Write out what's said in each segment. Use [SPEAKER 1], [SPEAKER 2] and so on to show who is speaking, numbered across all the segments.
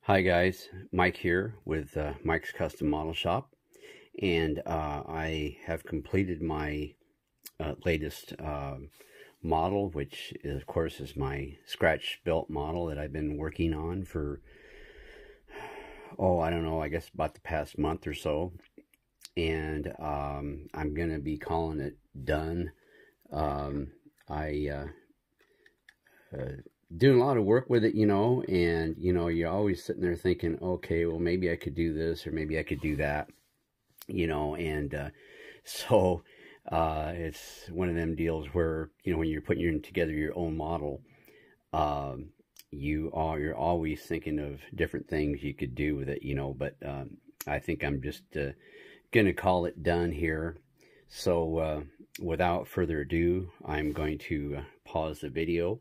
[SPEAKER 1] Hi guys, Mike here with Mike's Custom Model Shop, and I have completed my latest model, which is, of course is my scratch built model that I've been working on for, I don't know, I guess about the past month or so, and I'm going to be calling it done. I doing a lot of work with it, and you're always sitting there thinking, okay, well, maybe I could do this or maybe I could do that, and so it's one of them deals where, when you're putting together your own model, you're always thinking of different things you could do with it, but I think I'm just gonna call it done here. So without further ado, I'm going to pause the video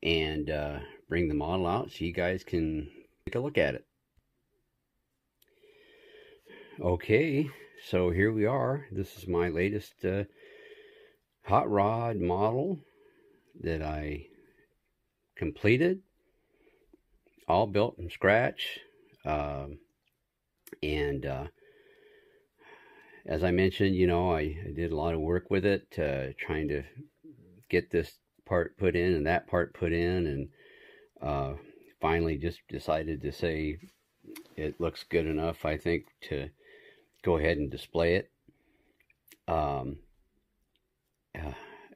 [SPEAKER 1] and bring the model out so you guys can take a look at it. Okay, so here we are. This is my latest hot rod model that I completed, all built from scratch. And as I mentioned, I did a lot of work with it, trying to get this part put in and that part put in, and finally just decided to say it looks good enough, I think, to go ahead and display it.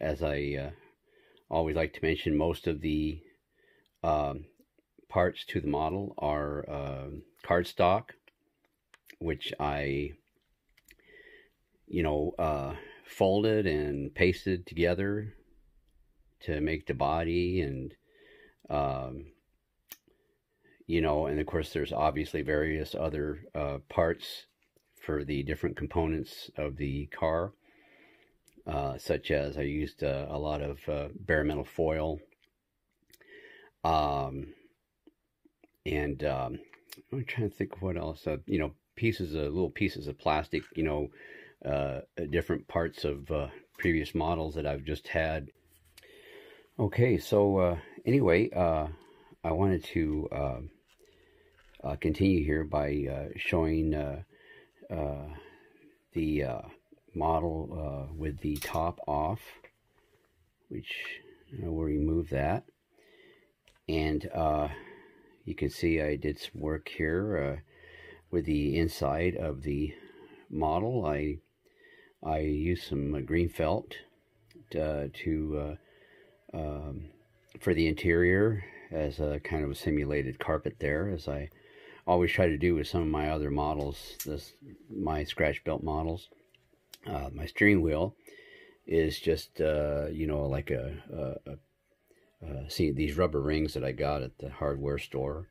[SPEAKER 1] As I always like to mention, most of the parts to the model are cardstock, which I folded and pasted together to make the body, and and of course there's obviously various other parts for the different components of the car, such as I used a lot of bare metal foil, and I'm trying to think what else, little pieces of plastic, different parts of previous models that I've just had. Okay, so anyway, I wanted to continue here by showing the model with the top off, which we'll remove that. And you can see I did some work here with the inside of the model. I used some green felt for the interior as a kind of a simulated carpet there, as I always try to do with some of my other models, my scratch built models. My steering wheel is just like see these rubber rings that I got at the hardware store,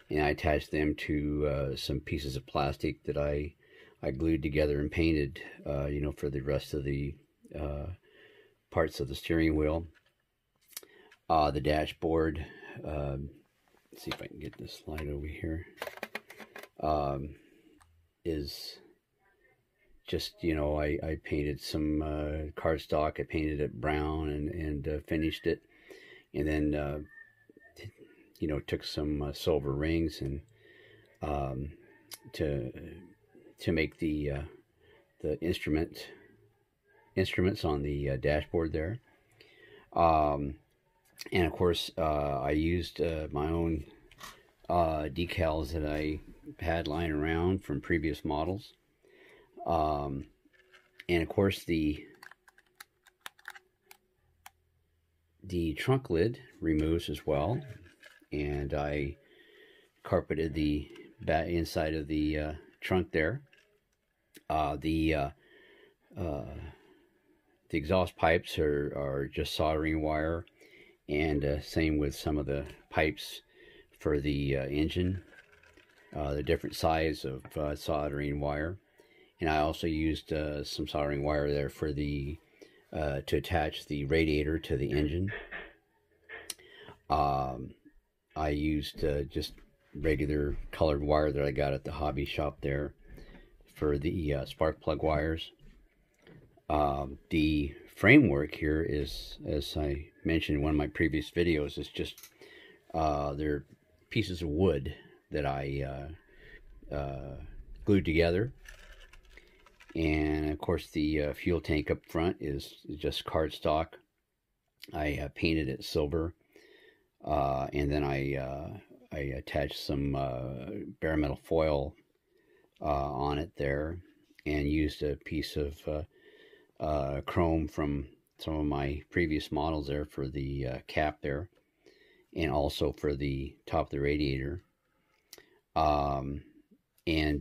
[SPEAKER 1] and I attached them to some pieces of plastic that I glued together and painted for the rest of the parts of the steering wheel. The dashboard, let's see if I can get this slide over here, is just, I painted some cardstock. I painted it brown and finished it, and then took some silver rings and to make the instruments on the dashboard there. And of course, I used my own decals that I had lying around from previous models. And of course, the trunk lid removes as well. And I carpeted the inside of the trunk there. The exhaust pipes are just soldering wire, and same with some of the pipes for the engine, the different size of soldering wire. And I also used some soldering wire there for the to attach the radiator to the engine. I used just regular colored wire that I got at the hobby shop there for the spark plug wires. The framework here is, as I mentioned in one of my previous videos, is just they're pieces of wood that I glued together. And of course the fuel tank up front is just cardstock. I painted it silver, and then I attached some bare metal foil on it there, and used a piece of chrome from some of my previous models there for the cap there, and also for the top of the radiator. And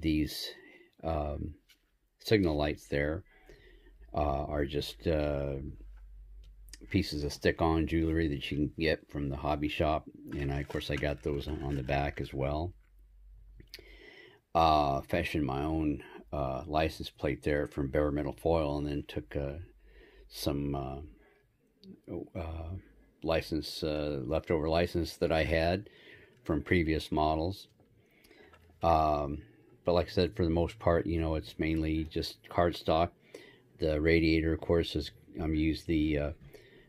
[SPEAKER 1] these signal lights there are just pieces of stick-on jewelry that you can get from the hobby shop, and of course I got those on the back as well. Fashioned my own license plate there from bare metal foil, and then took some leftover license that I had from previous models. But like I said, for the most part, you know, it's mainly just cardstock. The radiator, of course, is used the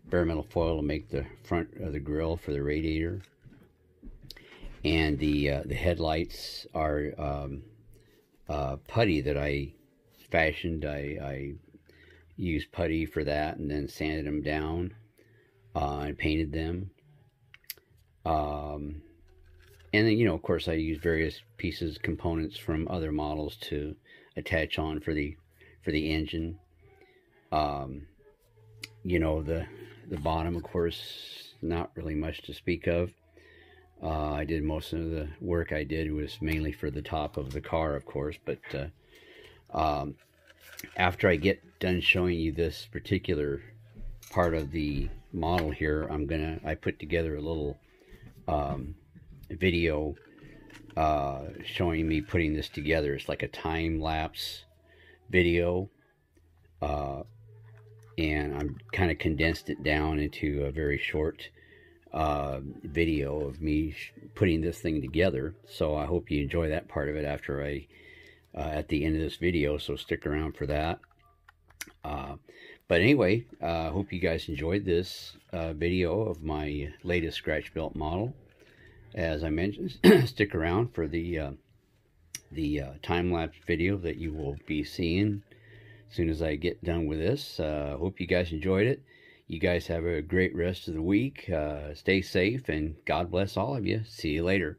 [SPEAKER 1] bare metal foil to make the front of the grill for the radiator. And the headlights are putty that I fashioned. I used putty for that, and then sanded them down and painted them. And then, you know, of course, I used various pieces, components from other models to attach on for the engine. You know, the bottom, of course, not really much to speak of. I did most of the work I did was mainly for the top of the car, of course. But after I get done showing you this particular part of the model here, I put together a little video showing me putting this together. It's like a time-lapse video, and I'm kind of condensed it down into a very short video of me putting this thing together. So I hope you enjoy that part of it after at the end of this video, so stick around for that. But anyway, I hope you guys enjoyed this video of my latest scratch built model. As I mentioned, stick around for the time-lapse video that you will be seeing as soon as I get done with this. Hope you guys enjoyed it. You guys have a great rest of the week. Stay safe, and God bless all of you. See you later.